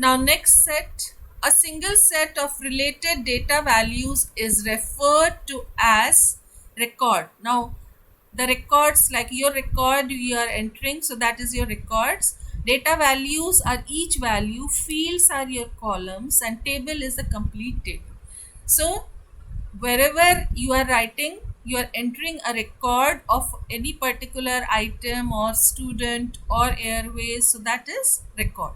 Now next set, a single set of related data values is referred to as record. Now the records, like your record you are entering, so that is your records. Data values are each value, fields are your columns, and table is the complete table. So wherever you are writing, you are entering a record of any particular item or student or airways, so that is record.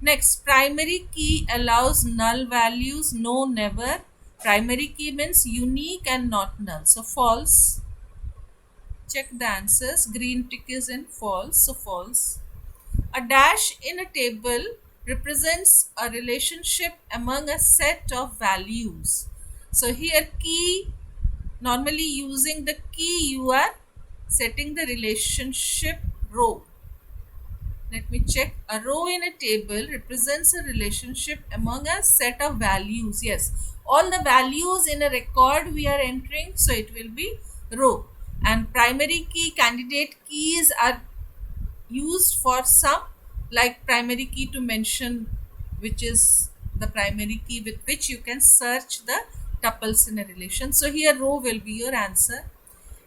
Next, primary key allows null values, no, never. Primary key means unique and not null. So false. Check the answers. Green tick is in false, so false. A dash in a table represents a relationship among a set of values. So here key, normally using the key you are setting the relationship row. Let me check. A row in a table represents a relationship among a set of values. Yes, all the values in a record we are entering, so it will be row. And primary key, candidate keys are used for some, like primary key to mention which is the primary key with which you can search the tuples in a relation. So here row will be your answer.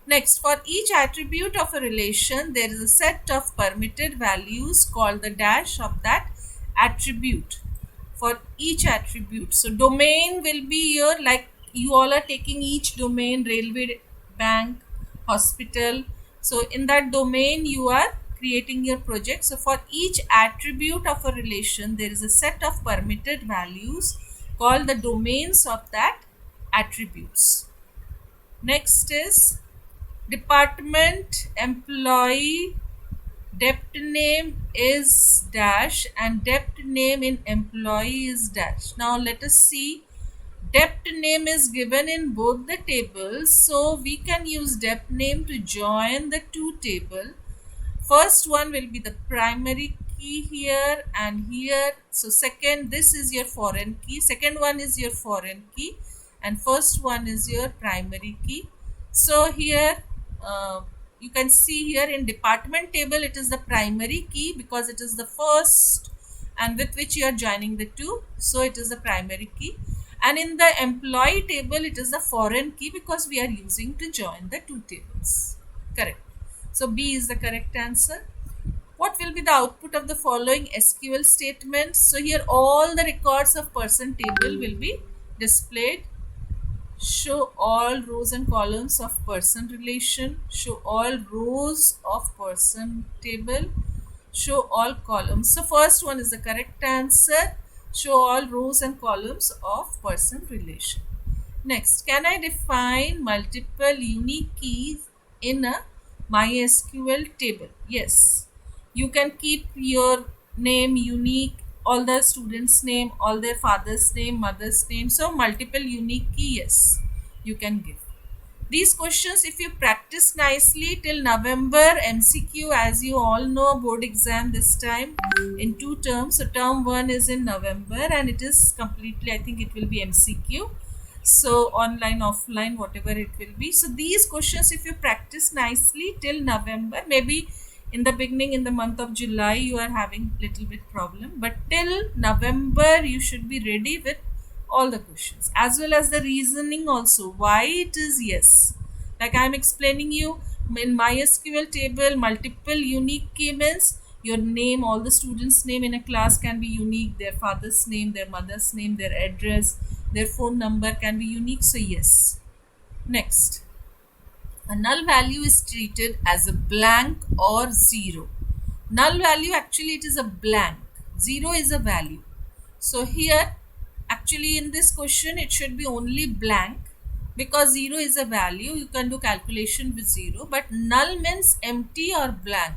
Next, for each attribute of a relation, there is a set of permitted values called the dash of that attribute for each attribute. So domain will be your, like you all are taking each domain, railway, bank, hospital. So in that domain you are creating your project. So for each attribute of a relation, there is a set of permitted values called the domains of that attributes. Next is department, employee, dept name is dash, and dept name in employee is dash. Now let us see. Dept name is given in both the tables, so we can use dept name to join the two table. First one will be the primary key here and here. So second, this is your foreign key. Second one is your foreign key, and first one is your primary key. So here you can see here in department table it is the primary key because it is the first and with which you are joining the two, so it is the primary key. And in the employee table it is the foreign key because we are using to join the two tables. Correct. So B is the correct answer. What will be the output of the following SQL statements? So here all the records of person table will be displayed. Show all rows and columns of person relation. Show all rows of person table. Show all columns. So first one is the correct answer. Show all rows and columns of person relation. Next, can I define multiple unique keys in a MySQL table? Yes. You can keep your name unique, all the students' name, all their father's name, mother's name. So multiple unique key, yes, you can give. These questions, if you practice nicely till November, MCQ, as you all know, board exam this time in 2 terms. So term 1 is in November and it is completely, I think it will be MCQ. So online, offline, whatever it will be. So these questions, if you practice nicely till November, maybe in the beginning, in the month of July, you are having little bit problem, but till November you should be ready with all the questions as well as the reasoning also why it is yes. Like I am explaining you, in MySQL table multiple unique key means your name, all the students name in a class can be unique, their father's name, their mother's name, their address, their phone number can be unique, so yes. Next, a null value is treated as a blank or zero. Null value, actually it is a blank, zero is a value. So here actually in this question it should be only blank because 0 is a value, you can do calculation with 0, but null means empty or blank.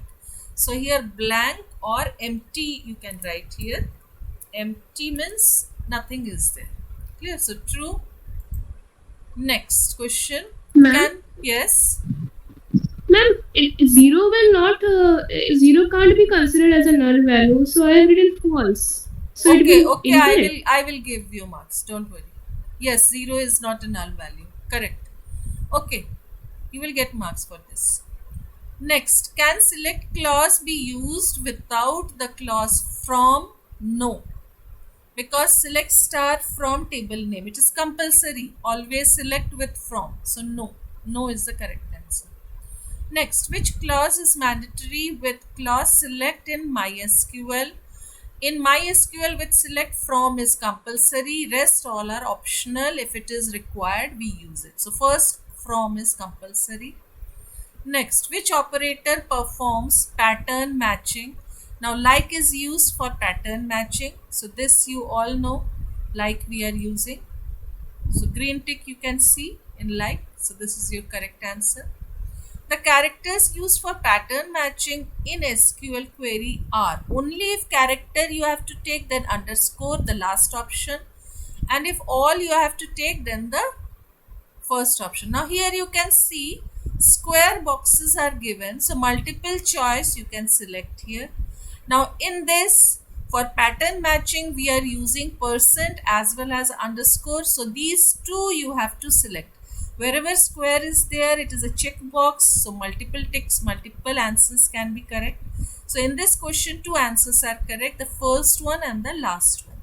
So here blank or empty you can write here. Empty means nothing is there. Clear? So true. Next question. Ma'am, Yes. ma'am, zero will not, zero can't be considered as a null value, so I have written false. So it Okay, will okay, incorrect. I will give you marks. Don't worry. Yes, 0 is not a null value. Correct. Okay, you will get marks for this. Next, can select clause be used without the clause from? No. because select star from table name. It is compulsory. Always select with from. So no. No is the correct answer. Next, which clause is mandatory with clause select in MySQL? In MySQL, with select from is compulsory. Rest all are optional. If it is required, we use it. So first, from is compulsory. Next, which operator performs pattern matching? Now, like is used for pattern matching. So this you all know, like we are using. So green tick you can see in like. So this is your correct answer. The characters used for pattern matching in SQL query are only if character you have to take, then underscore, the last option, and if all you have to take, then the first option. Now here you can see square boxes are given, so multiple choice you can select here. Now in this, for pattern matching we are using percent as well as underscore, so these two you have to select. Wherever square is there, it is a check box, so multiple ticks, multiple answers can be correct. So in this question, two answers are correct, the first one and the last one.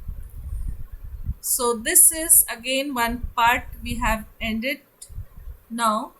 So this is again one part we have ended. Now